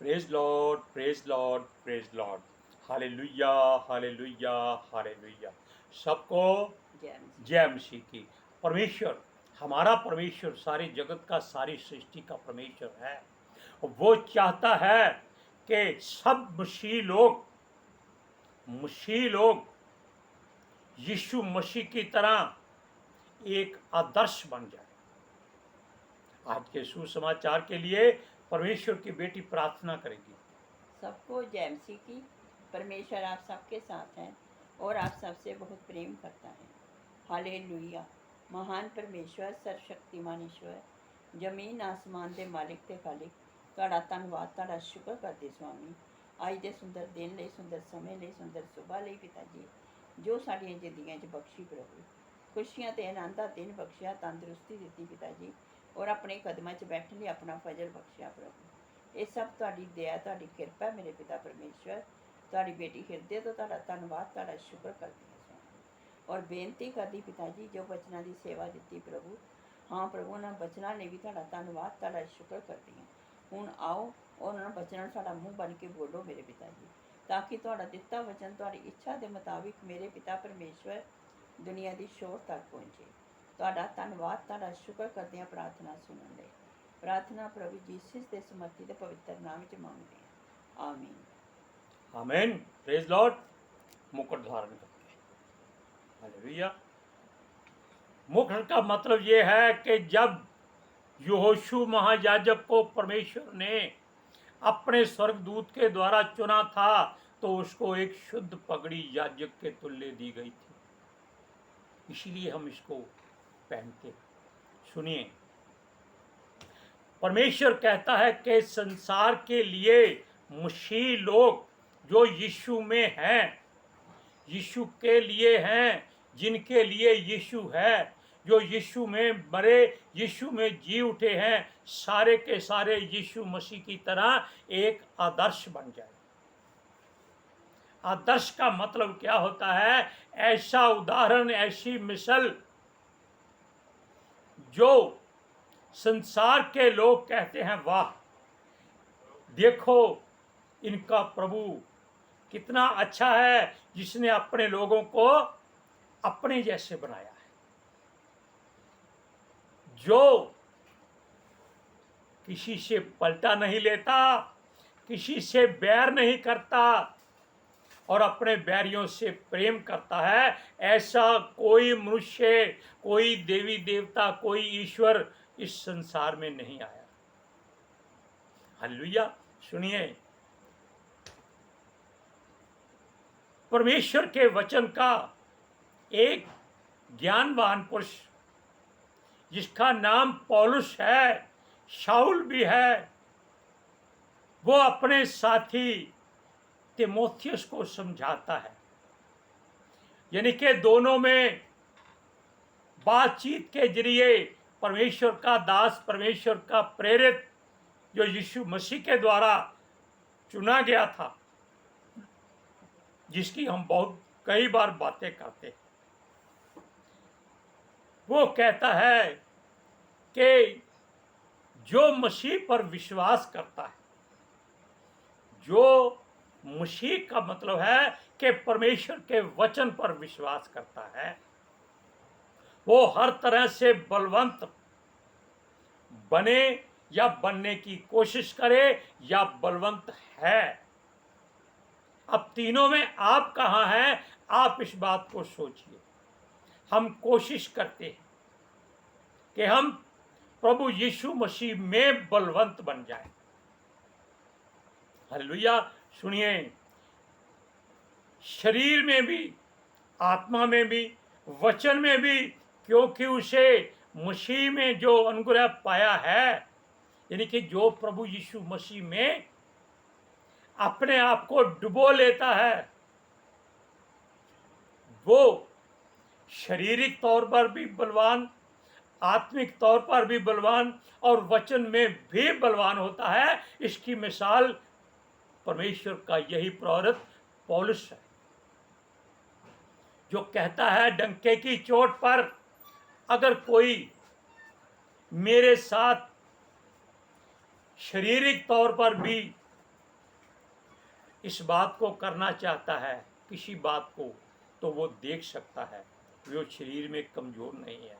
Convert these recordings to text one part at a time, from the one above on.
Praise Lord, praise Lord, praise Lord. Hallelujah, hallelujah, hallelujah. सबको जय मसीह की। परमेश्वर, हमारा परमेश्वर सारे जगत का, सारी सृष्टि का परमेश्वर है। वो चाहता है कि सब मसीह लोग यीशु मसीह की तरह एक आदर्श बन जाए। आज के सुसमाचार के लिए परमेश्वर की बेटी प्रार्थना करेगी। सबको जय मसीह की। परमेश्वर आप सबके साथ हैं और आप सबसे बहुत प्रेम करता है। हालेलुया। महान परमेश्वर, सर्वशक्तिमान ईश्वर, जमीन आसमान के मालिक ते खालिक, तुहाडा धन्नवाद, तुहाडा शुक्र करते स्वामी। अज दे सुंदर दिन ले, सुंदर समय ले, सुंदर सुबह ले पिता जी, जो साडियां जिंदगियां च बख्शी प्रभु। खुशियां ते आनंद दा दिन बख्शिया, तंदुरुस्ती दी पिता जी, और अपने कदमां च बैठने अपना फजल बख्शिया प्रभु। ये सब तुहाडी दया, तुहाडी किरपा है मेरे पिता परमेश्वर। तुहाडी बेटी हिरदे तो तुहाडा धन्नवाद, तुहाडा शुक्र करती है स्वामी। और बेनती करदी पिता जी, जो बचना की सेवा दी प्रभु। हाँ प्रभु, उन्होंने बचना ने भी तुहाडा धन्नवाद, तुहाडा शुक्र करती हैं। हुण आओ और उन्होंने बचना साडा मुँह बन के बोलो मेरे पिता जी, ताकि तुहाडा दिता वचन तुहाडी इच्छा के मुताबिक मेरे पिता परमेश्वर दुनिया की शोर तक पहुँचे। तुहाडा धन्नवाद, तुहाडा शुक्र करते हैं प्रार्थना सुनने लई। प्रार्थना प्रभु जीसस के समर्थी के पवित्र नाम च मांगते हैं, आमीन। आमीन। Praise Lord. मुकुट धारण करके हालेलुया। मुकुट का मतलब ये है कि जब यहोशू महायाजक को परमेश्वर ने अपने स्वर्गदूत के द्वारा चुना था तो उसको एक शुद्ध पगड़ी याजक के तुल्य दी गई थी, इसीलिए हम इसको पहनते। सुनिए, परमेश्वर कहता है कि संसार के लिए मसीह लोग जो यीशु में हैं, यीशु के लिए हैं, जिनके लिए यीशु है, जो यीशु में मरे, यीशु में जी उठे हैं, सारे के सारे यीशु मसीह की तरह एक आदर्श बन जाए। आदर्श का मतलब क्या होता है? ऐसा उदाहरण, ऐसी मिसाल जो संसार के लोग कहते हैं वाह, देखो इनका प्रभु कितना अच्छा है, जिसने अपने लोगों को अपने जैसे बनाया है, जो किसी से पलटा नहीं लेता, किसी से बैर नहीं करता और अपने बैरियों से प्रेम करता है। ऐसा कोई मनुष्य, कोई देवी देवता, कोई ईश्वर इस संसार में नहीं आया। हालेलुया। सुनिए, परमेश्वर के वचन का एक ज्ञानवान पुरुष जिसका नाम पौलुस है, शाऊल भी है, वो अपने साथी तिमोथियस को समझाता है, यानी कि दोनों में बातचीत के जरिए परमेश्वर का दास, परमेश्वर का प्रेरित, जो यीशु मसीह के द्वारा चुना गया था, जिसकी हम बहुत कई बार बातें करते हैं, वो कहता है कि जो मसीह पर विश्वास करता है, जो मसीह का मतलब है कि परमेश्वर के वचन पर विश्वास करता है, वो हर तरह से बलवंत बने या बनने की कोशिश करे या बलवंत है। अब तीनों में आप कहाँ हैं? आप इस बात को सोचिए। हम कोशिश करते हैं कि हम प्रभु यीशु मसीह में बलवंत बन जाएं। हालेलुया। सुनिए, शरीर में भी, आत्मा में भी, वचन में भी, क्योंकि उसे मसीह में जो अनुग्रह पाया है, यानी कि जो प्रभु यीशु मसीह में अपने आप को डुबो लेता है, वो शारीरिक तौर पर भी बलवान, आत्मिक तौर पर भी बलवान और वचन में भी बलवान होता है। इसकी मिसाल परमेश्वर का यही प्रेरित पौलुस है, जो कहता है डंके की चोट पर अगर कोई मेरे साथ शारीरिक तौर पर भी इस बात को करना चाहता है, किसी बात को, तो वो देख सकता है, वो शरीर में कमजोर नहीं है।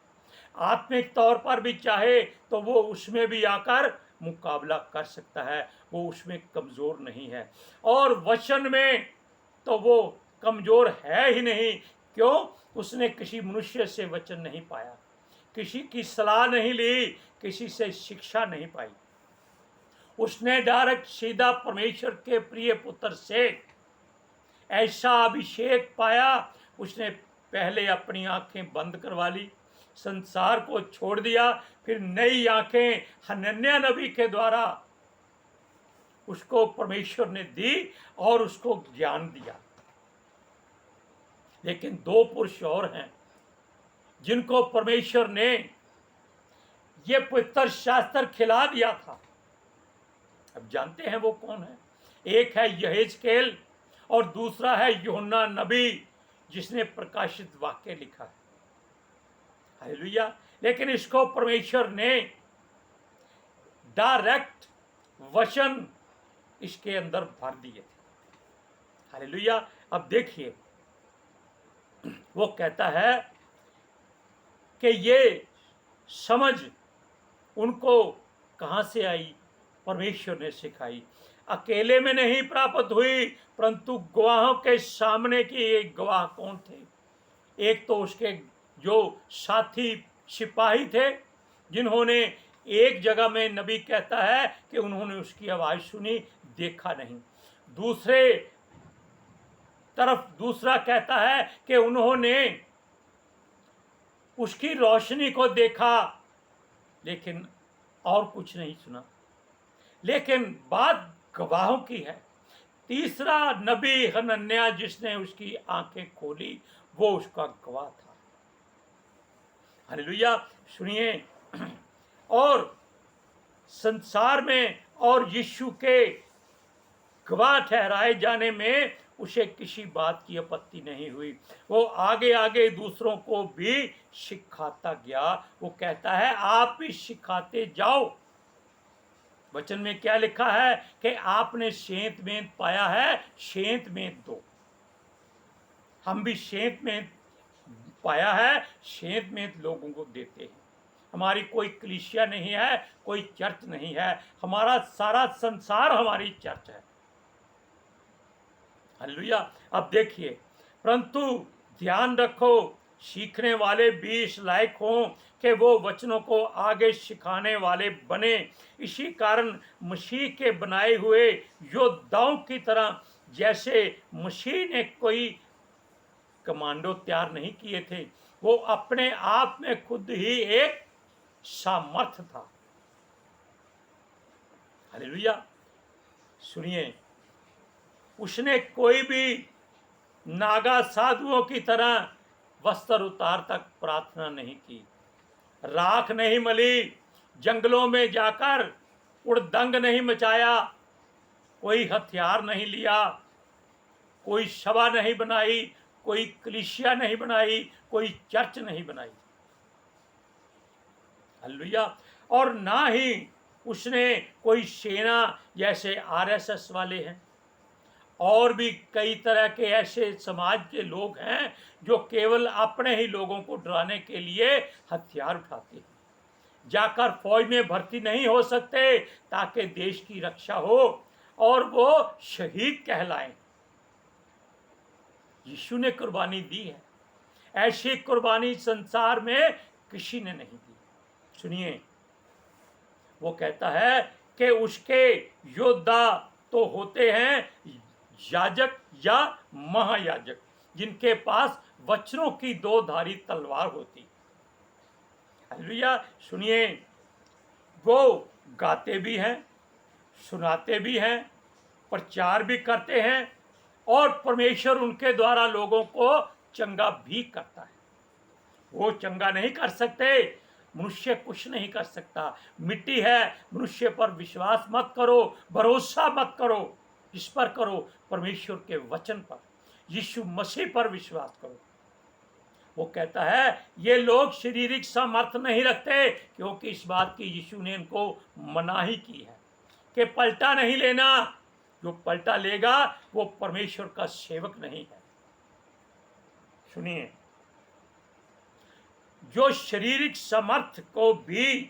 आत्मिक तौर पर भी चाहे तो वो उसमें भी आकर मुकाबला कर सकता है, वो उसमें कमजोर नहीं है। और वचन में तो वो कमजोर है ही नहीं। क्यों? उसने किसी मनुष्य से वचन नहीं पाया, किसी की सलाह नहीं ली, किसी से शिक्षा नहीं पाई। उसने डायरेक्ट सीधा परमेश्वर के प्रिय पुत्र से ऐसा अभिषेक पाया। उसने पहले अपनी आंखें बंद करवा ली, संसार को छोड़ दिया, फिर नई आंखें हनन्याह नबी के द्वारा उसको परमेश्वर ने दी और उसको ज्ञान दिया। लेकिन दो पुरुष और हैं जिनको परमेश्वर ने ये पवित्र शास्त्र खिला दिया था। अब जानते हैं वो कौन है? एक है यहेजकेल और दूसरा है यूहन्ना नबी, जिसने प्रकाशित वाक्य लिखा है। हालेलुया। लेकिन इसको परमेश्वर ने डायरेक्ट वचन इसके अंदर भर दिए थे। हालेलुया। अब देखिए, वो कहता है कि ये समझ उनको कहां से आई? परमेश्वर ने सिखाई। अकेले में नहीं प्राप्त हुई, परंतु गवाहों के सामने की एक गवाह कौन थे? एक तो उसके जो साथी सिपाही थे, जिन्होंने एक जगह में नबी कहता है कि उन्होंने उसकी आवाज सुनी, देखा नहीं। दूसरे तरफ दूसरा कहता है कि उन्होंने उसकी रोशनी को देखा, लेकिन और कुछ नहीं सुना। लेकिन बात गवाहों की है। तीसरा नबी हनन्याह, जिसने उसकी आंखें खोली, वो उसका गवाह था। हालेलुया। सुनिए, और संसार में और यीशु के गवाह ठहराए जाने में उसे किसी बात की आपत्ति नहीं हुई। वो आगे आगे दूसरों को भी सिखाता गया। वो कहता है आप भी सिखाते जाओ। वचन में क्या लिखा है कि आपने सेंत में पाया है, सेंत में दो। हम भी सेंत में पाया है, सेंत में लोगों को देते हैं। हमारी कोई कलीसिया नहीं है, कोई चर्च नहीं है, हमारा सारा संसार हमारी चर्च है। हालेलुया। अब देखिए, परंतु ध्यान रखो, सीखने वाले भी इस लायक हों कि वो वचनों को आगे सिखाने वाले बने। इसी कारण मसीह के बनाए हुए योद्धाओं की तरह, जैसे मसीह ने कोई कमांडो तैयार नहीं किए थे, वो अपने आप में खुद ही एक सामर्थ था। हालेलुया। सुनिए, उसने कोई भी नागा साधुओं की तरह वस्त्र उतार तक प्रार्थना नहीं की, राख नहीं मली, जंगलों में जाकर उड़दंग नहीं मचाया, कोई हथियार नहीं लिया, कोई सभा नहीं बनाई, कोई कलीसिया नहीं बनाई, कोई चर्च नहीं बनाई। हालेलुया। और ना ही उसने कोई सेना, जैसे आरएसएस वाले हैं, और भी कई तरह के ऐसे समाज के लोग हैं जो केवल अपने ही लोगों को डराने के लिए हथियार उठाते हैं। जाकर फौज में भर्ती नहीं हो सकते ताकि देश की रक्षा हो और वो शहीद कहलाएं। यीशु ने कुर्बानी दी है, ऐसी कुर्बानी संसार में किसी ने नहीं दी। सुनिए, वो कहता है कि उसके योद्धा तो होते हैं याजक या महायाजक, जिनके पास वचनों की दो धारी तलवार होती। हालेलुया। सुनिए, वो गाते भी हैं, सुनाते भी हैं, प्रचार भी करते हैं, और परमेश्वर उनके द्वारा लोगों को चंगा भी करता है। वो चंगा नहीं कर सकते, मनुष्य कुछ नहीं कर सकता। मिट्टी है, मनुष्य पर विश्वास मत करो, भरोसा मत करो। इस पर करो, परमेश्वर के वचन पर, यीशु मसीह पर विश्वास करो। वो कहता है ये लोग शारीरिक सामर्थ नहीं रखते, क्योंकि इस बात की यीशु ने इनको मनाही की है कि पलटा नहीं लेना, जो पलटा लेगा वो परमेश्वर का सेवक नहीं है। सुनिए, जो शारीरिक सामर्थ्य को भी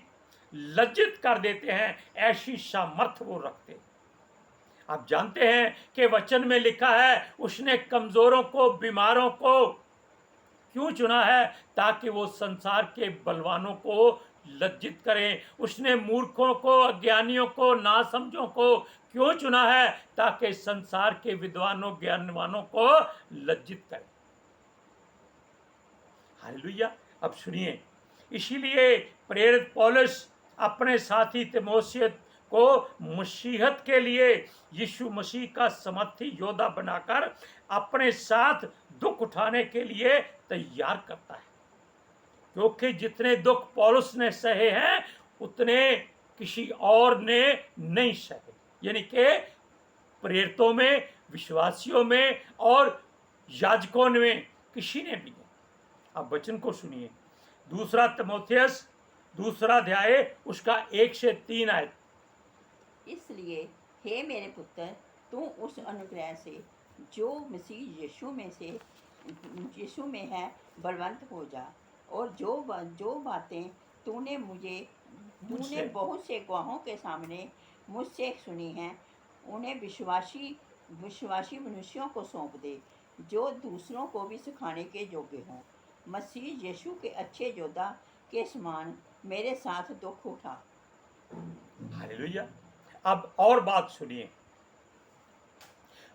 लज्जित कर देते हैं, ऐसी सामर्थ्य वो रखते हैं। आप जानते हैं कि वचन में लिखा है, उसने कमजोरों को, बीमारों को क्यों चुना है? ताकि वो संसार के बलवानों को लज्जित करें। उसने मूर्खों को, अज्ञानियों को, नासमझों को क्यों चुना है? ताकि संसार के विद्वानों, ज्ञानवानों को लज्जित करें। हालेलुया। अब सुनिए, इसीलिए प्रेरित पौलुस अपने साथी तीमुथियुस को मसीहत के लिए यीशु मसीह का समर्थी योद्धा बनाकर अपने साथ दुख उठाने के लिए तैयार करता है, क्योंकि जितने दुख पौलुस ने सहे हैं उतने किसी और ने नहीं सहे। यानी कि प्रेरितों में, विश्वासियों में और याजकों में किसी ने भी नहीं। अब वचन को सुनिए, 2 तीमुथियुस 2 अध्याय उसका 1 से 3 आयत। इसलिए हे मेरे पुत्र, तू उस अनुग्रह से जो मसीह यीशु में है बलवंत हो जा, और जो बातें तूने बहुत से गवाहों के सामने मुझसे सुनी हैं, उन्हें विश्वासी मनुष्यों को सौंप दे, जो दूसरों को भी सिखाने के योग्य हों। मसीह यीशु के अच्छे योद्धा के समान मेरे साथ दुख उठा। हालेलुया। अब और बात सुनिए,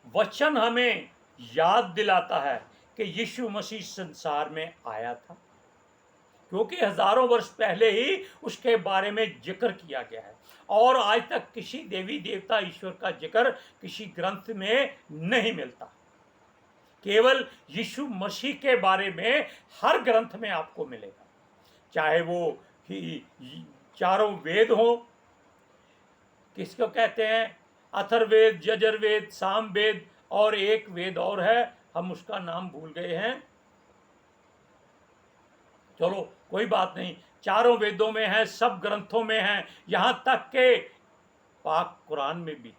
वचन हमें याद दिलाता है कि यीशु मसीह संसार में आया था, क्योंकि हजारों वर्ष पहले ही उसके बारे में जिक्र किया गया है, और आज तक किसी देवी देवता ईश्वर का जिक्र किसी ग्रंथ में नहीं मिलता। केवल यीशु मसीह के बारे में हर ग्रंथ में आपको मिलेगा, चाहे वो चारों वेद हो, किसको कहते हैं, अथर्ववेद, यजुर्वेद, सामवेद, और एक वेद और है, हम उसका नाम भूल गए हैं, चलो कोई बात नहीं, चारों वेदों में है, सब ग्रंथों में है, यहां तक के पाक कुरान में भी,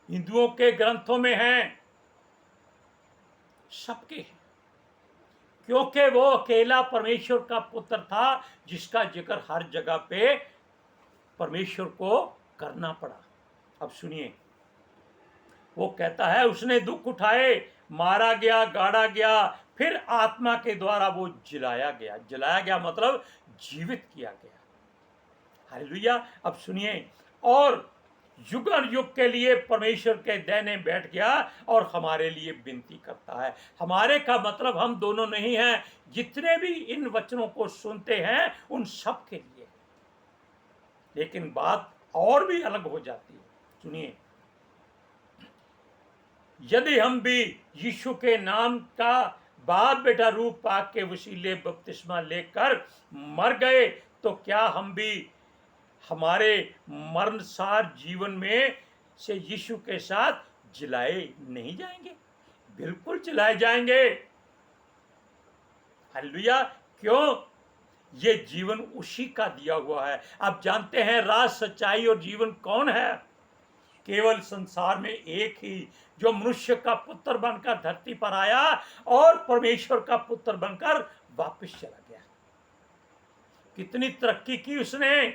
हिंदुओं के ग्रंथों में है, सबके हैं, क्योंकि वो अकेला परमेश्वर का पुत्र था जिसका जिक्र हर जगह पे परमेश्वर को करना पड़ा। अब सुनिए, वो कहता है उसने दुख उठाए, मारा गया, गाड़ा गया, फिर आत्मा के द्वारा वो जलाया गया मतलब जीवित किया गया। हालेलुया। अब सुनिए, और युगन युग के लिए परमेश्वर के दाहिने बैठ गया और हमारे लिए विनती करता है। हमारे का मतलब हम दोनों नहीं हैं, जितने भी इन वचनों को सुनते हैं उन सब के लिए। लेकिन बात और भी अलग हो जाती है। सुनिए, यदि हम भी यीशु के नाम का बाप बेटा रूप पाक के वसीले बपतिस्मा लेकर मर गए, तो क्या हम भी हमारे मरणसार जीवन में से यीशु के साथ जिलाए नहीं जाएंगे? बिल्कुल जिलाए जाएंगे। हालेलुया। क्यों? ये जीवन उसी का दिया हुआ है। आप जानते हैं राज, सच्चाई और जीवन कौन है? केवल संसार में एक ही, जो मनुष्य का पुत्र बनकर धरती पर आया और परमेश्वर का पुत्र बनकर वापस चला गया। कितनी तरक्की की उसने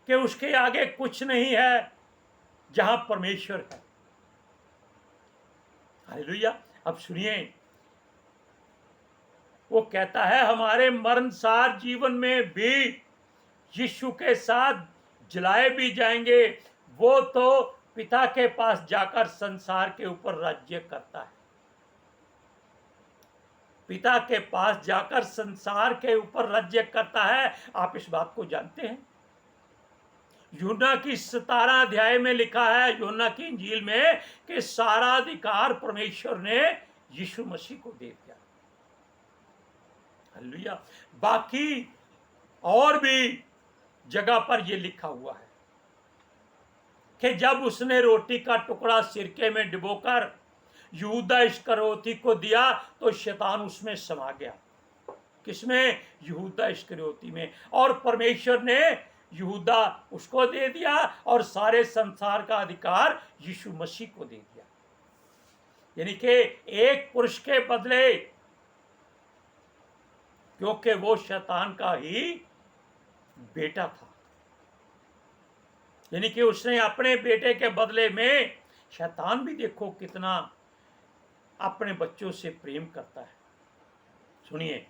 कि उसके आगे कुछ नहीं है जहां परमेश्वर है। हालेलुया। अब सुनिए, वो कहता है हमारे मरणसार जीवन में भी यीशु के साथ जलाए भी जाएंगे। वो तो पिता के पास जाकर संसार के ऊपर राज्य करता है। पिता के पास जाकर संसार के ऊपर राज्य करता है। आप इस बात को जानते हैं? यूहन्ना की 17 अध्याय में लिखा है, यूहन्ना की इंजील में, कि सारा अधिकार परमेश्वर ने यीशु मसीह को दे दिया। हालेलुया। बाकी और भी जगह पर यह लिखा हुआ है कि जब उसने रोटी का टुकड़ा सिरके में डुबोकर यहूदा इस्करियोती को दिया तो शैतान उसमें समा गया। किसमें? यहूदा इस्करियोती में। और परमेश्वर ने यहूदा उसको दे दिया और सारे संसार का अधिकार यीशु मसीह को दे दिया। यानी कि एक पुरुष के बदले, क्योंकि वो शैतान का ही बेटा था, यानी कि उसने अपने बेटे के बदले में, शैतान भी देखो कितना अपने बच्चों से प्रेम करता है। सुनिए,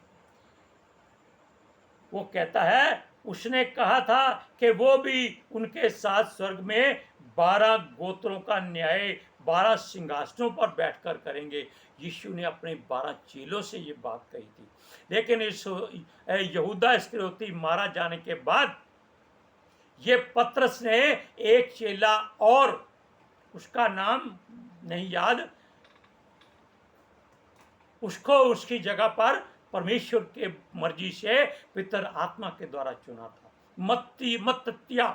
वो कहता है, उसने कहा था कि वो भी उनके साथ स्वर्ग में 12 गोत्रों का न्याय 12 सिंहासनों पर बैठकर करेंगे। यीशु ने अपने 12 चेलों से ये बात कही थी, लेकिन इस यहूदा इस्करियोती मारा जाने के बाद ये पतरस ने एक चेला और, उसका नाम नहीं याद, उसको उसकी जगह पर परमेश्वर के मर्जी से पितर आत्मा के द्वारा चुना था, मत्तिया।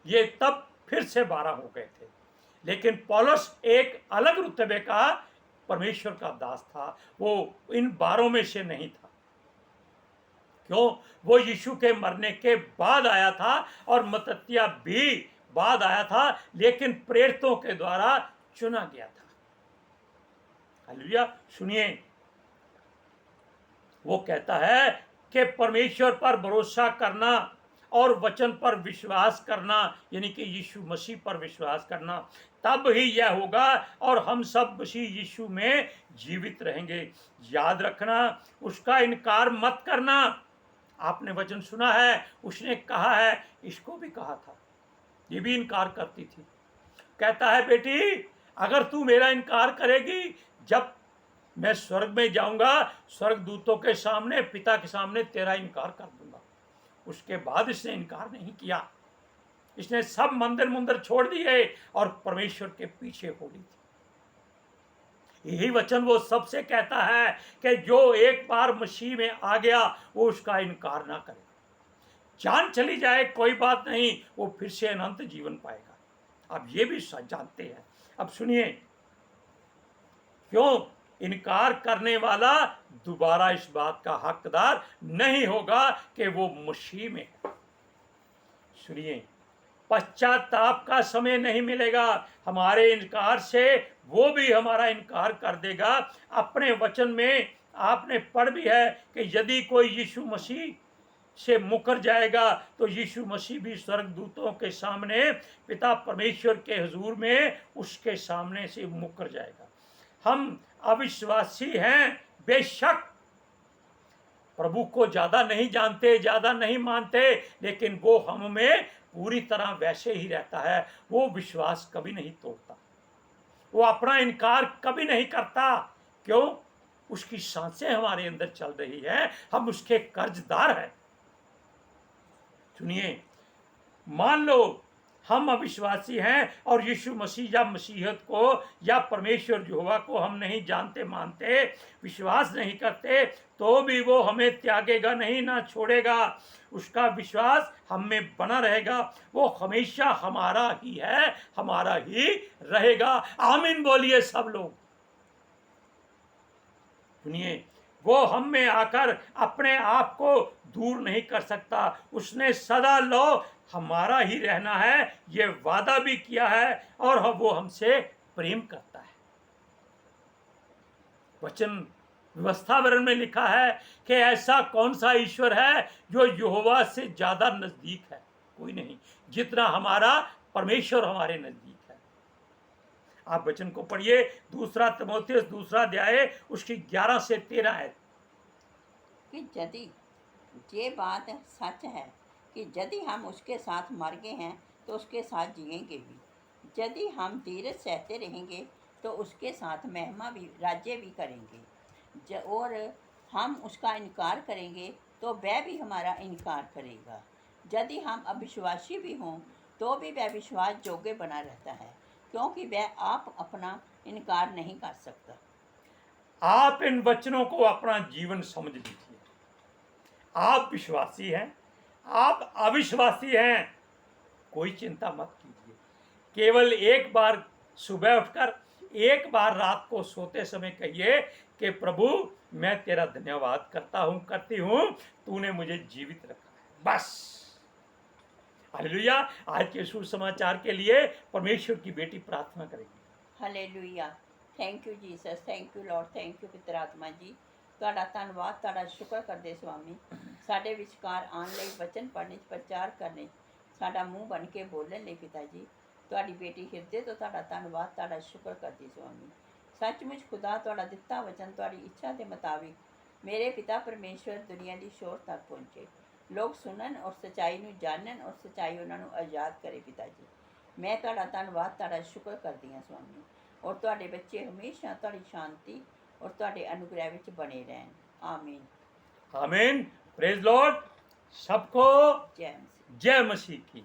ये तब फिर से 12 हो गए थे, लेकिन पौलुस एक अलग रुतबे का परमेश्वर का दास था, वो इन 12 में से नहीं था। क्यों? वो यीशु के मरने के बाद आया था और मत्तिया भी बाद आया था, लेकिन प्रेरितों के द्वारा चुना गया था। हालेलुया। सुनिए, वो कहता है कि परमेश्वर पर भरोसा करना और वचन पर विश्वास करना, यानी कि यीशु मसीह पर विश्वास करना, तब ही यह होगा और हम सब मसीह यीशु में जीवित रहेंगे। याद रखना, उसका इनकार मत करना। आपने वचन सुना है, उसने कहा है, इसको भी कहा था, ये भी इनकार करती थी। कहता है, बेटी अगर तू मेरा इनकार करेगी, जब मैं स्वर्ग में जाऊंगा, स्वर्ग दूतों के सामने, पिता के सामने तेरा इनकार कर दूंगा। उसके बाद इसने इनकार नहीं किया, इसने सब मंदिर छोड़ दिए और परमेश्वर के पीछे हो ली थी। यही वचन वो सबसे कहता है कि जो एक बार मसीह में आ गया वो उसका इनकार ना करे। जान चली जाए कोई बात नहीं, वो फिर से अनंत जीवन पाएगा। अब ये भी जानते हैं। अब सुनिए, क्यों? इनकार करने वाला दोबारा इस बात का हकदार नहीं होगा कि वो मसीह में है। सुनिए, पश्चाताप का समय नहीं मिलेगा। हमारे इनकार से वो भी हमारा इनकार कर देगा। अपने वचन में आपने पढ़ भी है कि यदि कोई यीशु मसीह से मुकर जाएगा तो यीशु मसीह भी स्वर्गदूतों के सामने, पिता परमेश्वर के हुजूर में उसके सामने से मुकर जाएगा। हम अविश्वासी हैं, बेशक प्रभु को ज्यादा नहीं जानते, ज्यादा नहीं मानते, लेकिन वो हम में पूरी तरह वैसे ही रहता है। वो विश्वास कभी नहीं तोड़ता, वो अपना इनकार कभी नहीं करता। क्यों? उसकी सांसें हमारे अंदर चल रही है, हम उसके कर्जदार हैं। सुनिए, मान लो हम अविश्वासी हैं और यीशु मसीह या मसीहत को या परमेश्वर यहोवा को हम नहीं जानते, मानते, विश्वास नहीं करते, तो भी वो हमें त्यागेगा नहीं, ना छोड़ेगा। उसका विश्वास हम में बना रहेगा। वो हमेशा हमारा ही है, हमारा ही रहेगा। आमीन बोलिए सब लोग। सुनिए, वो हम में आकर अपने आप को दूर नहीं कर सकता। उसने सदा लो हमारा ही रहना है, ये वादा भी किया है, और वो हमसे प्रेम करता है। वचन व्यवस्था वरण में लिखा है कि ऐसा कौन सा ईश्वर है जो यहोवा से ज्यादा नजदीक है? कोई नहीं, जितना हमारा परमेश्वर हमारे नजदीक है। आप वचन को पढ़िए, 2 तीमुथियुस 2 अध्याय उसकी 11 से 13 है कि यदि ये बात सच है कि यदि हम उसके साथ मर गए हैं तो उसके साथ जिएंगे भी। यदि हम धीरज सहते रहेंगे तो उसके साथ महिमा भी, राज्य भी करेंगे। और हम उसका इनकार करेंगे तो वह भी हमारा इनकार करेगा। यदि हम अविश्वासी भी हों तो भी वह विश्वास योग्य बना रहता है, क्योंकि वह आप अपना इनकार नहीं कर सकता। आप इन वचनों को अपना जीवन समझ लीजिए। आप विश्वासी हैं, आप अविश्वासी हैं, कोई चिंता मत कीजिए। केवल एक बार सुबह उठकर, एक बार रात को सोते समय कहिए कि प्रभु मैं तेरा धन्यवाद करता हूँ, करती हूँ, तूने मुझे जीवित रखा है। बस हालेलुया। आज के सुसमाचार के लिए परमेश्वर की बेटी प्रार्थना करेगी। Hallelujah. Thank you Jesus, thank you lord, thank you ਪਿਤਰ ਆਤਮਾ ਜੀ। ਤੁਹਾਡਾ ਧੰਨਵਾਦ, ਤੁਹਾਡਾ ਸ਼ੁਕਰ ਕਰਦੇ ਸੁਆਮੀ, ਸਾਡੇ ਵਿਚਕਾਰ ਆਉਣ ਲਈ, ਵਚਨ ਪੜ੍ਹਨ 'ਚ, ਪ੍ਰਚਾਰ ਕਰਨ 'ਚ, ਸਾਡਾ ਮੂੰਹ ਬਣ ਕੇ ਬੋਲਣ ਲਈ ਪਿਤਾ ਜੀ। ਤੁਹਾਡੀ ਬੇਟੀ ਹਿਰਦੇ ਤੋਂ ਤੁਹਾਡਾ ਧੰਨਵਾਦ, ਤੁਹਾਡਾ ਸ਼ੁਕਰ ਕਰਦੀ ਸੁਆਮੀ। ਸੱਚਮੁੱਚ ਖੁਦਾ ਤੁਹਾਡਾ ਦਿੱਤਾ ਵਚਨ ਤੁਹਾਡੀ ਇੱਛਾ ਦੇ ਮੁਤਾਬਿਕ ਮੇਰੇ ਪਿਤਾ ਪਰਮੇਸ਼ਵਰ ਦੁਨੀਆ ਦੀ ਸ਼ੋਰ ਤੱਕ ਪਹੁੰਚੇ, ਲੋਕ ਸੁਣਨ ਔਰ ਸੱਚਾਈ ਨੂੰ ਜਾਣਨ ਔਰ ਸੱਚਾਈ ਉਹਨਾਂ ਨੂੰ ਆਜ਼ਾਦ ਕਰੇ ਪਿਤਾ ਜੀ। ਮੈਂ ਤੁਹਾਡਾ ਧੰਨਵਾਦ, ਤੁਹਾਡਾ ਸ਼ੁਕਰ ਕਰਦੀ ਹਾਂ ਸੁਆਮੀ। ਔਰ ਤੁਹਾਡੇ ਬੱਚੇ ਹਮੇਸ਼ਾ ਤੁਹਾਡੀ ਸ਼ਾਂਤੀ ਔਰ ਤੁਹਾਡੇ ਅਨੁਗ੍ਰਹਿ ਵਿੱਚ ਬਣੇ ਰਹਿਣ। ਆਮੀਨ। आमीन। Praise Lord. सबको ਜੈ ਮਸੀਹ। जय मसीह की।